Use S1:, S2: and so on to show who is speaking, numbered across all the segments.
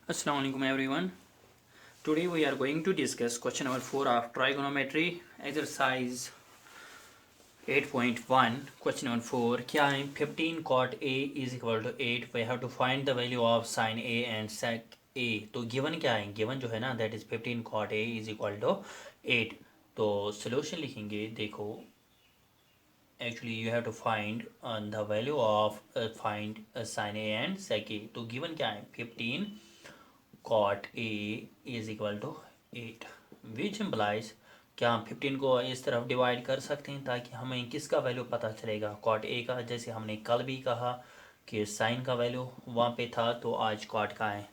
S1: Assalamu alaikum everyone. Today we are going to discuss question number 4 of trigonometry exercise 8.1. Question number 4 क्या है 15 cot A is equal to 8. We have to find the value of sin A and sec A. तो given क्या है, given जो है ना that is 15 cot A is equal to 8. तो solution लिखेंगे, देखो actually you have to find the value of find sin A and sec A. तो given क्या है 15 cot A is equal to 8 which implies क्या हम 15 को इस तरफ डिवाइड कर सकते हैं ताकि हमें किसका वैल्यू पता चलेगा, cot A का। जैसे हमने कल भी कहा कि साइन का वैल्यू वहाँ पे था, तो आज cot का है।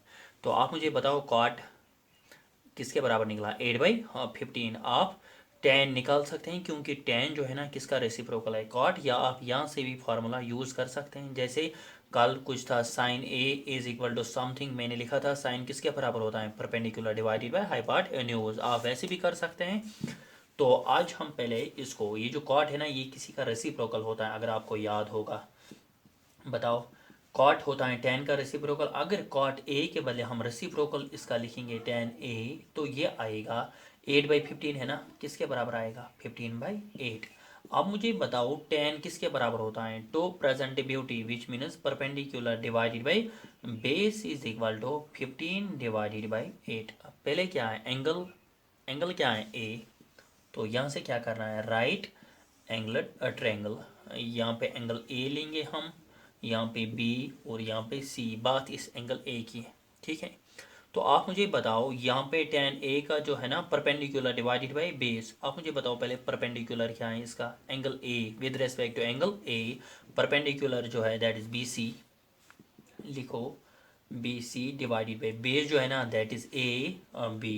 S1: तो आप मुझे बताओ cot किसके बराबर निकला, 8/15। आप tan निकाल सकते हैं क्योंकि tan जो है ना किसका रेसिप्रोकल है, cot। या आप यहाँ से भी फार्मूला यूज़ कर सकते हैं, जैसे कल कुछ था sin A is equal to something, मैंने लिखा था sin किसके बराबर होता है, परपेंडिकुलर डिवाइडेड बाय हाइपोटेन्यूज। आप वैसे भी कर सकते हैं। तो आज हम पहले इसको, ये जो cot है ना ये किसी का रेसिप्रोकल होता है, अगर आपको याद होगा। बताओ, कॉट होता है tan का रेसिप्रोकल। अगर कॉट A के बदले हम रेसिप्रोकल इसका लिखेंगे tan A, तो ये आएगा 8/15 है ना, किसके बराबर आएगा 15/8। अब मुझे बताओ tan किसके बराबर होता है, तो प्रेजेंटिविटी which means perpendicular divided by base is equal to 15 divided by 8। पहले क्या है एंगल, एंगल क्या है A, तो यहाँ से क्या करना है राइट एंगल ट्रायंगल। यहाँ पे एंगल A लेंगे हम, यहाँ पे B और यहाँ पे C। बात इस एंगल A की है, ठीक है। तो आप मुझे बताओ यहाँ पे tan A का जो है ना परपेंडिकुलर डिवाइडेड बाय बेस। आप मुझे बताओ पहले परपेंडिकुलर क्या है इसका, angle A with respect to angle A। Perpendicular जो है दैट इज BC, लिखो BC डिवाइडेड बाय बेस जो है ना that is AB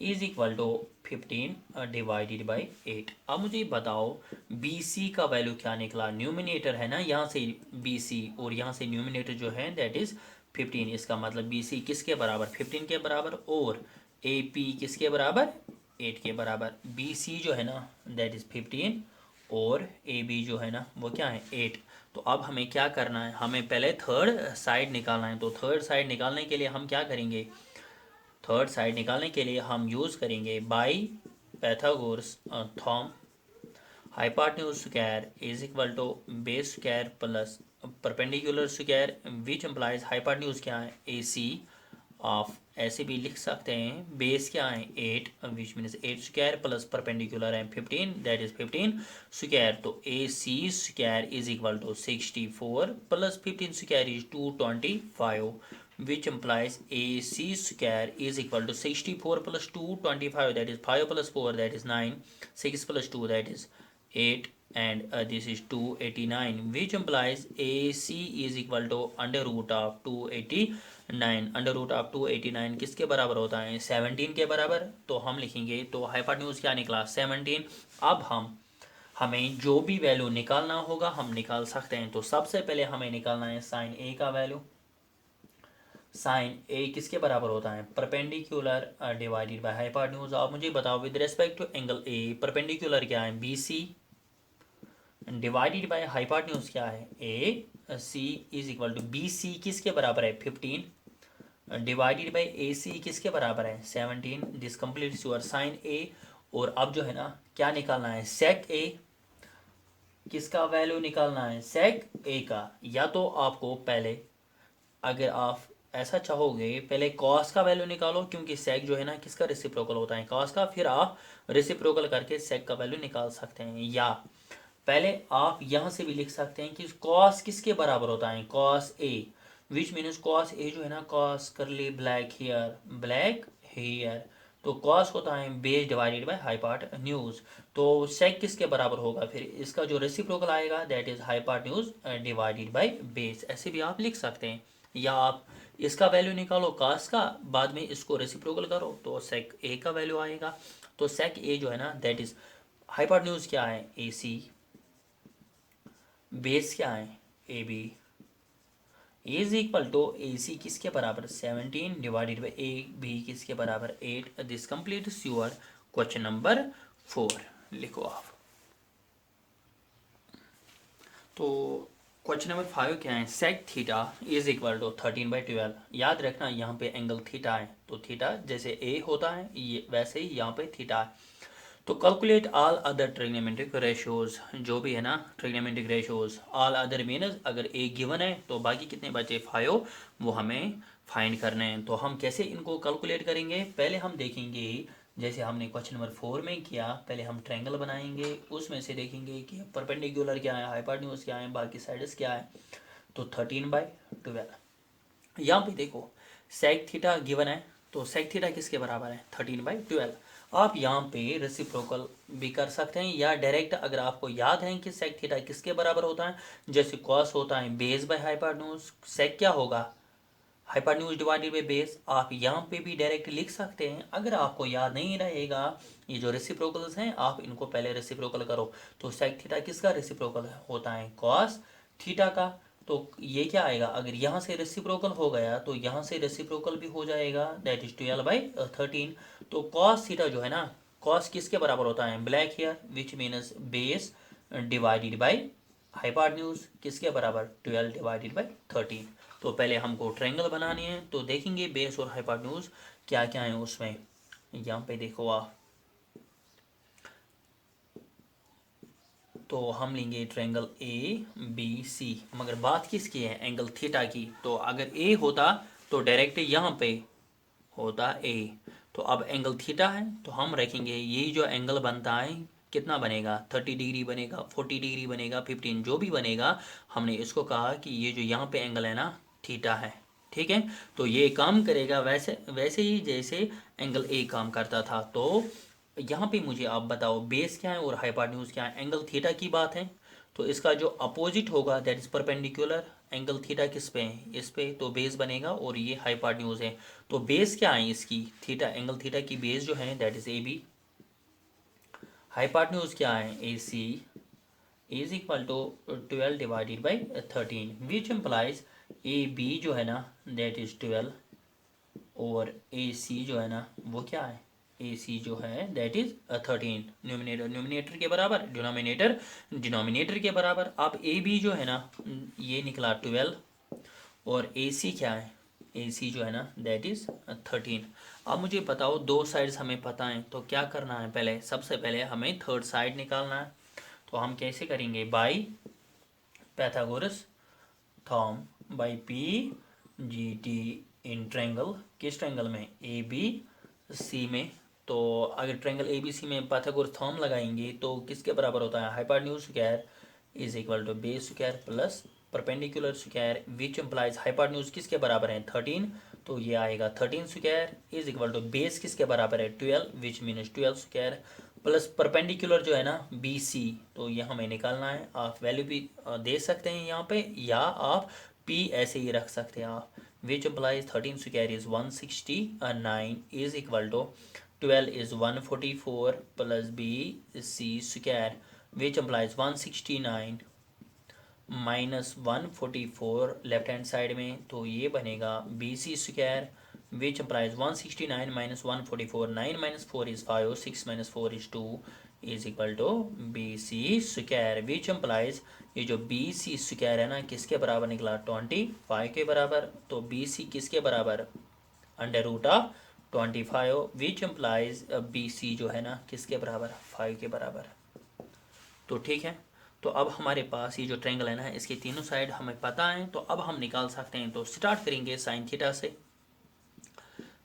S1: is equal to 15 divided by 8। अब मुझे बताओ BC का वैल्यू क्या निकला, न्यूमिनेटर है ना यहाँ से BC और यहाँ से न्यूमिनेटर जो है दैट इज 15। इसका मतलब BC किसके बराबर 15 के बराबर, और AP किसके बराबर 8 के बराबर। BC जो है ना दैट इज 15 और AB जो है ना वो क्या है 8। तो अब हमें क्या करना है, हमें पहले थर्ड साइड निकालना है। तो थर्ड साइड निकालने के लिए हम क्या करेंगे, थर्ड साइड निकालने के लिए हम यूज़ करेंगे by Pythagoras theorem. Hypotenuse square is equal to base square plus perpendicular square which implies hypotenuse क्या है AC ऑफ, ऐसे भी लिख सकते हैं बेस क्या है 8 which means 8 square plus perpendicular है 15 दैट इज 15 स्क्वायर। तो AC square is equal to 64 plus 15 square is 225 which implies AC square is equal to 64 plus 225 that is 5 plus 4 that is 9, 6 plus 2 that is 8 and this is 289 which implies AC is equal to under root of 289। Under root of 289 किसके बराबर होता है 17 के बराबर। तो हम लिखेंगे, तो हाइपोटेन्यूज क्या निकला 17। अब हमें जो भी वैल्यू निकालना होगा हम निकाल सकते हैं। तो सबसे पहले हमें निकालना है साइन A का वैल्यू। साइन A किसके बराबर होता है परपेंडिकुलर डिवाइडेड बाय हाइपोटेन्यूज। आप मुझे बताओ with respect to angle A perpendicular क्या है BC डिवाइडेड बाय हाइपोटेन्यूज क्या है AC is equal to BC किसके बराबर है 15 डिवाइडेड बाय AC किसके बराबर है 17। This completes your sine A। और अब जो है ना क्या निकालना है सेक A, किसका वैल्यू निकालना है सेक A का। या तो आपको पहले, अगर आप ऐसा चाहोगे पहले कॉस का वैल्यू निकालो क्योंकि सेक जो है ना किसका रेसिप्रोकल होता है कॉस का, फिर आप रेसिप्रोकल करके सेक का वैल्यू निकाल सकते हैं। या पहले आप यहाँ से भी लिख सकते हैं कि कॉस किसके बराबर होता है cos A which means cos A जो है ना कॉस करली ब्लैक हेयर, ब्लैक हेयर। तो कॉस होता है बेस डिवाइडेड बाय हाइपोटेन्यूज। तो सेक किसके बराबर होगा, फिर इसका जो रेसिप्रोकल आएगा that is hypotenuse divided by base. ऐसे भी आप लिख सकते हैं। या आप इसका वैल्यू निकालो कास का, बाद में इसको रेसिप्रोकल करो तो सेक A का वैल्यू आएगा। तो सेक A जो है ना दैट इज हाइपोटेन्यूज क्या है AC, बेस क्या है AB is equal to AC किसके बराबर 17 डिवाइडेड बाई AB किसके बराबर 8। This completes your question number 4। लिखो आप। तो क्वेश्चन नंबर 5 क्या है, sec theta is equal to 13/12। याद रखना यहाँ पे एंगल थीटा है, तो थीटा जैसे ए होता है ये वैसे ही यहाँ पे थीटा है। तो calculate all other trigonometric ratios, जो भी है ना ट्रिग्नोमेट्रिक रेशियोज, ऑल अदर मीनस अगर ए गिवन है तो बाकी कितने बचे 5 वो हमें फाइंड करने हैं। तो हम कैसे इनको कैलकुलेट करेंगे, पहले हम देखेंगे जैसे हमने क्वेश्चन नंबर 4 में किया, पहले हम ट्रायंगल बनाएंगे, उसमें से देखेंगे कि परपेंडिकुलर क्या है, हाइपोटेन्यूज क्या है, बाकी साइड्स क्या है। तो 13/12 यहाँ पे देखो सेक थीटा गिवन है, तो सेक थीटा किसके बराबर है 13/12। आप यहाँ पे रेसिप्रोकल भी कर सकते हैं या डायरेक्ट, अगर आपको याद है कि सेक थीटा किसके बराबर होता है, जैसे कॉस होता है बेस बाय हाइपोटेन्यूज, सेक क्या होगा हाइपोटेन्यूज डिवाइडेड बाय बेस। आप यहाँ पे भी डायरेक्ट लिख सकते हैं। अगर आपको याद नहीं रहेगा ये जो रेसिप्रोकल्स हैं, आप इनको पहले रेसिप्रोकल करो। तो सेक थीटा किसका रेसिप्रोकल होता है कॉस थीटा का। तो ये क्या आएगा, अगर यहाँ से रेसिप्रोकल हो गया तो यहाँ से रेसिप्रोकल भी हो जाएगा, दैट इज 12/13। तो कॉस थीटा जो है ना, कॉस किसके बराबर होता है black hair, which means base divided by hypotenuse किसके बराबर 12/13। तो पहले हमको ट्रायंगल बनानी है, तो देखेंगे बेस और हाइपोटेन्यूज क्या क्या है उसमें। यहाँ पे देखो आप, तो हम लेंगे ट्रायंगल ए बी सी, मगर बात किसकी है एंगल थीटा की। तो अगर ए होता तो डायरेक्ट यहाँ पे होता ए, तो अब एंगल थीटा है तो हम रखेंगे ये जो एंगल बनता है कितना बनेगा 30 डिग्री बनेगा, 40 डिग्री बनेगा, 15 जो भी बनेगा, हमने इसको कहा कि ये जो यहाँ पे एंगल है ना थीटा है। ठीक है, तो ये काम करेगा वैसे वैसे ही जैसे एंगल ए काम करता था। तो यहाँ पे मुझे आप बताओ बेस क्या है और हाइपोटेन्यूज क्या है। एंगल थीटा की बात है तो इसका जो अपोजिट होगा that is perpendicular. Angle theta किस पे है इस पे, तो बेस बनेगा और ये हाइपोटेन्यूज है। तो बेस क्या है इसकी थीटा, एंगल थीटा की बेस जो है that is A B. Hypotenuse क्या है A C is equal to 12/13 which implies A B जो है ना दैट इज 12 और ए सी जो है ना वो क्या है ए सी जो है दैट इज 13। न्यूमिनेटर न्यूमिनेटर के बराबर, डिनोमिनेटर डिनोमिनेटर के बराबर। अब ए बी जो है ना ये निकला 12 और ए सी क्या है ए सी जो है ना दैट इज 13। अब मुझे बताओ दो साइड्स हमें पता है तो क्या करना है, पहले सबसे पहले हमें थर्ड साइड निकालना है। तो हम कैसे करेंगे, by Pythagoras theorem by P G T in triangle, किस ट्रायंगल में ए बी सी में। तो अगर ट्रायंगल ए बी सी में पाइथागोरस थॉर्म लगाएंगे तो किसके बराबर होता है hypotenuse square is equal to base square plus perpendicular square which implies hypotenuse किसके बराबर है 13। तो ये आएगा 13 square is equal to base किसके बराबर है 12 which means 12 square plus perpendicular जो है ना बी सी, तो ये हमें निकालना है। आप वैल्यू भी दे सकते हैं यहाँ पे या आप पी ऐसे ही रख सकते हैं आप। Which implies 13 square is 169 is equal to 12 is 144 plus B C square which implies 169 minus 144 left hand side में, तो ये बनेगा B C square which implies 169 minus 144, 9 minus 4 is 5, 6 minus 4 is 2 is equal to B C square which implies ये जो B C square है ना किसके बराबर निकला 25 के बराबर। तो बी सी किसके बराबर under root of 25 which implies B C जो है ना किसके बराबर 5 के बराबर। तो ठीक है, तो अब हमारे पास ये जो ट्रायंगल है ना इसके तीनों साइड हमें पता है, तो अब हम निकाल सकते हैं। तो स्टार्ट करेंगे साइन थीटा से।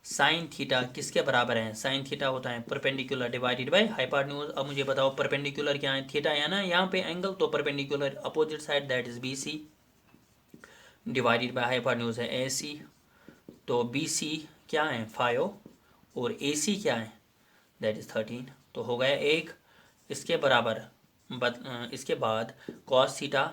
S1: साइन थीटा किसके बराबर है, साइन थीटा होता है परपेंडिकुलर डिवाइडेड बाय हाइपोटेन्यूज। अब मुझे बताओ परपेंडिकुलर क्या है थीटा है ना यहाँ पे एंगल, तो perpendicular opposite side that is B C divided by hypotenuse है ए सी। तो बी सी क्या है 5 और ए सी क्या है दैट इज 13, तो हो गया एक। इसके बराबर इसके बाद कॉस थीटा,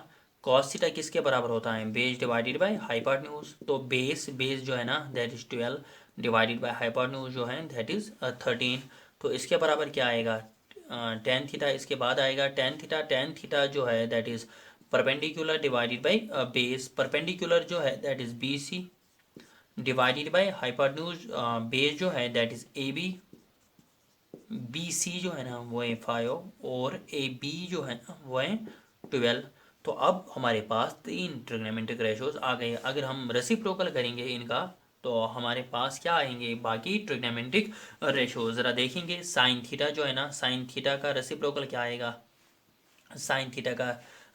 S1: कॉस थीटा किसके बराबर होता है बेस डिवाइडेड बाय हाइपोटेन्यूज। तो बेस बेस जो है ना that is 12 divided by hypotenuse जो है दैट इज 13। तो इसके बराबर क्या आएगा टेन थीटा, इसके बाद आएगा टेन थीटा। टेन थीटा जो है that is perpendicular divided by base, perpendicular जो है that is B C divided by hypotenuse base जो है that is A B. B C जो है ना वो है 5 और ए बी जो है ना वो है 12। तो अब हमारे पास 3 ट्रिग्नोमेट्रिक रेशोज आ गए। अगर हम रेसिप्रोकल करेंगे इनका तो हमारे पास क्या आएंगे बाकी ट्रिग्नोमेट्रिक रेशो। ज़रा देखेंगे साइन थीटा जो है ना, साइन थीटा का रेसिप्रोकल क्या आएगा। साइन थीटा का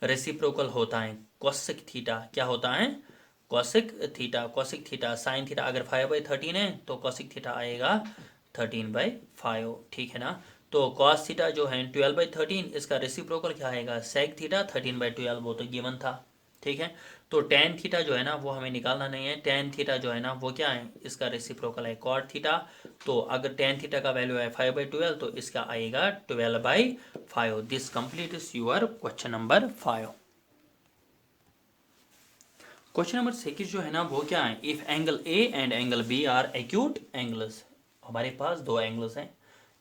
S1: रेसिप्रोकल होता है कोसेक थीटा। क्या होता है, cosec theta. Cosec theta sine theta अगर 5/13 है तो कोसेक थीटा आएगा 13/5, ठीक है ना। तो कॉस थीटा जो है 12/13, इसका रेसिप्रोकल क्या आएगा सेक थीटा 13/12, वो तो गिवन था, ठीक है। तो टेन थीटा जो है ना वो हमें निकालना नहीं है। टेन थीटा जो है ना वो क्या है, इसका रेसिप्रोकल है कॉट थीटा। तो अगर टेन थीटा का वैल्यू है 5/12 तो इसका आएगा 12/5। This complete is your question number 5। Question number 6 जो है ना वो क्या है, if angle A and angle B are acute angles. हमारे पास दो एंगल्स हैं,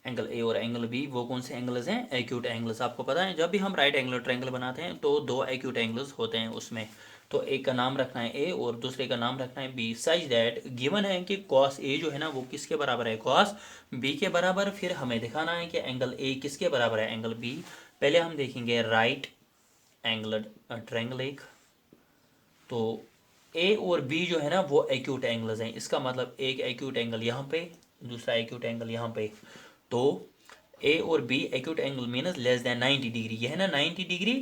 S1: एंगल ए और एंगल बी। वो कौन से एंगल्स हैं, एक्यूट एंगल्स। आपको पता है जब भी हम राइट एंगल ट्रायंगल बनाते हैं तो दो एक्यूट एंगल्स होते हैं उसमें। तो एक का नाम रखना है ए और दूसरे का नाम रखना है बी। सच दैट गिवन है कि कॉस ए जो है ना वो किसके बराबर है, कॉस बी के बराबर। फिर हमें दिखाना है कि एंगल ए किसके बराबर है, एंगल बी। पहले हम देखेंगे राइट एंगल ट्रायंगल एक। तो ए और बी जो है ना वो एक्यूट एंगल्स हैं। इसका मतलब एक एक्यूट एंगल यहाँ पे, दूसरा एक्यूट एंगल यहाँ पे। तो ए और B acute angle means less than 90 degree. यह है ना 90 डिग्री,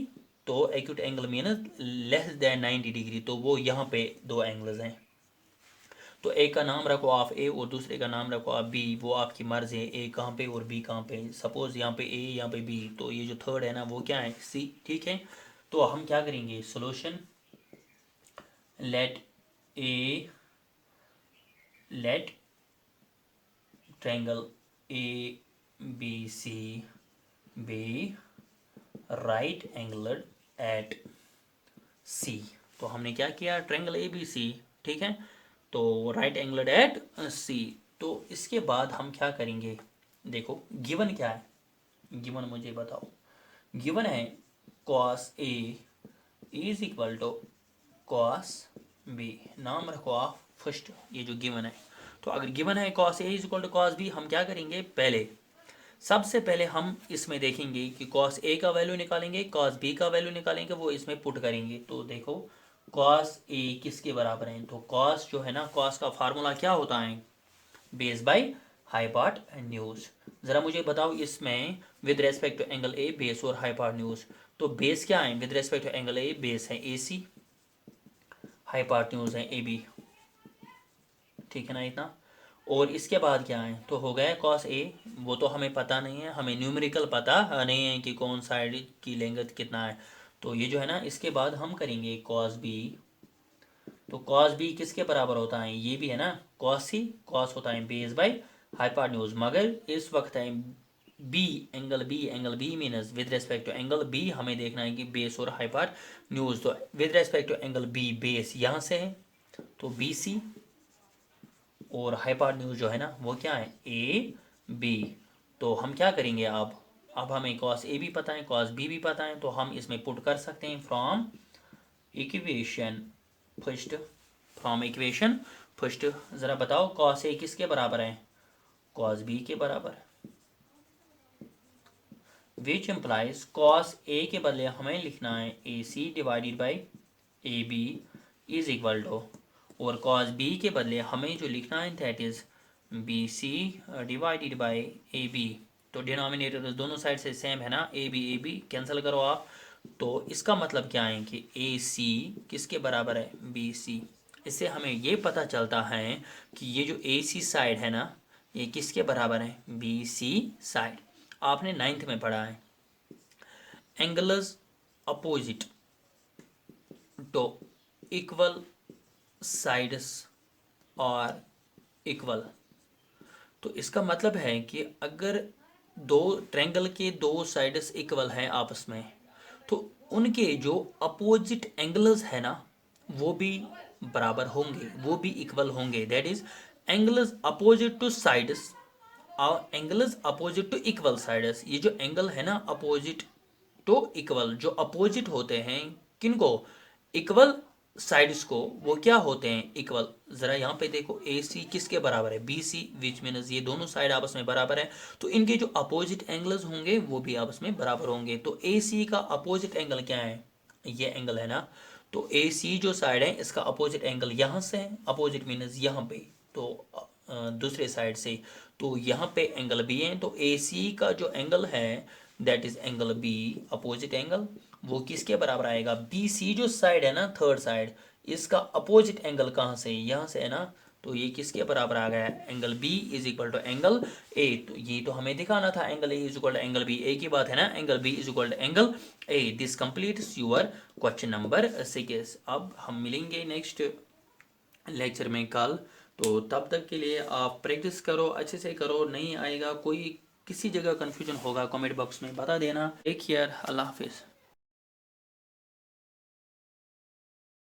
S1: तो acute angle means less than 90 degree. तो वो यहाँ पे दो एंगल्स हैं। तो एक का नाम रखो आप ए और दूसरे का नाम रखो आप बी, वो आपकी मर्जी है ए कहाँ पे और बी कहाँ पे। सपोज यहाँ पे ए यहाँ पे बी, तो ये जो थर्ड है ना वो क्या है, सी, ठीक है। तो हम क्या करेंगे, solution let triangle ABC be right angled at C। तो हमने क्या किया, ट्रायंगल ABC, ठीक है, तो राइट एंगलड एट C। तो इसके बाद हम क्या करेंगे, देखो गिवन क्या है, गिवन मुझे बताओ। गिवन है cos A is equal to cos B। नाम रखो आप फर्स्ट, ये जो गिवन है। तो अगर गिवन है cos A is equal to cos B, हम क्या करेंगे, पहले सबसे पहले हम इसमें देखेंगे कि cos A का वैल्यू निकालेंगे, cos B का वैल्यू निकालेंगे, वो इसमें पुट करेंगे। तो देखो cos A किसके बराबर है, तो cos जो है ना, cos का फार्मूला क्या होता है, बेस बाय हाइपोटेन्यूज। जरा मुझे बताओ इसमें with respect to angle A base और हाइपोटेन्यूज। तो बेस क्या है with respect to angle A, base है AC, हाइपोटेन्यूज है AB, ठीक है ना इतना। और इसके बाद क्या है, तो हो गया cos A। वो तो हमें पता नहीं है, हमें न्यूमेरिकल पता नहीं है कि कौन साइड की लेंथ कितना है। तो ये जो है ना, इसके बाद हम करेंगे cos B। तो cos B किसके बराबर होता है, ये भी है ना cos C। cos होता है बेस बाय हाइपोटेन्यूज, मगर इस वक्त है B, angle B means with respect to angle B हमें देखना है कि बेस और हाइपोटेन्यूज। तो with respect to angle B base यहाँ से है तो BC, और हाइपोटेन्यूज जो है ना वो क्या है AB। तो हम क्या करेंगे, अब हमें cos A भी पता है cos B भी पता है, तो हम इसमें पुट कर सकते हैं from equation first. From equation first ज़रा बताओ cos A किसके बराबर है, cos B के बराबर। विच इम्प्लाइज cos A के बदले हमें लिखना है AC divided by AB is equal to, और cos B के बदले हमें जो लिखना है that is BC divided by AB। तो डिनोमिनेटर दोनों साइड से सेम है ना, AB कैंसिल करो आप। तो इसका मतलब क्या है कि AC किसके बराबर है, BC। इससे हमें ये पता चलता है कि ये जो AC साइड है ना ये किसके बराबर है, BC साइड। आपने 9th में पढ़ा है angles opposite to equal sides और इक्वल। तो इसका मतलब है कि अगर दो ट्रायंगल के दो साइड्स इक्वल हैं आपस में, तो उनके जो अपोजिट एंगल्स है ना वो भी बराबर होंगे, वो भी इक्वल होंगे। That is angles opposite to sides और angles opposite to equal sides. ये जो एंगल है ना अपोजिट टू इक्वल, जो अपोजिट होते हैं किनको, इक्वल साइड्स को, वो क्या होते हैं, इक्वल। जरा यहाँ पे देखो AC किसके बराबर है, BC, विच मीन्स ये दोनों साइड आपस में बराबर है। तो इनके जो अपोजिट एंगल्स होंगे वो भी आपस में बराबर होंगे। तो AC का अपोजिट एंगल क्या है, ये एंगल है ना, तो ए सी जो साइड है इसका अपोजिट एंगल यहाँ से है, अपोजिट मीनस यहाँ पे, तो दूसरे साइड से, तो यहाँ पे एंगल बी है, तो ए सी का जो एंगल है that is angle B, opposite angle, वो किसके बराबर आएगा, बी सी जो साइड है ना थर्ड साइड, इसका अपोजिट एंगल कहाँ से, यहाँ से है ना, तो ये किसके बराबर आ गया, angle B is equal to angle A, तो ये तो हमें दिखाना था angle A is equal to angle B, A की बात है ना, angle B is equal to angle A. This completes your question number 6। अब हम मिलेंगे नेक्स्ट लेक्चर में कल, तो तब तक के लिए आप प्रैक्टिस करो, अच्छे से करो, नहीं आएगा कोई किसी जगह कन्फ्यूजन होगा कमेंट बॉक्स में बता देना। टेक केयर, अल्लाह हाफिज़।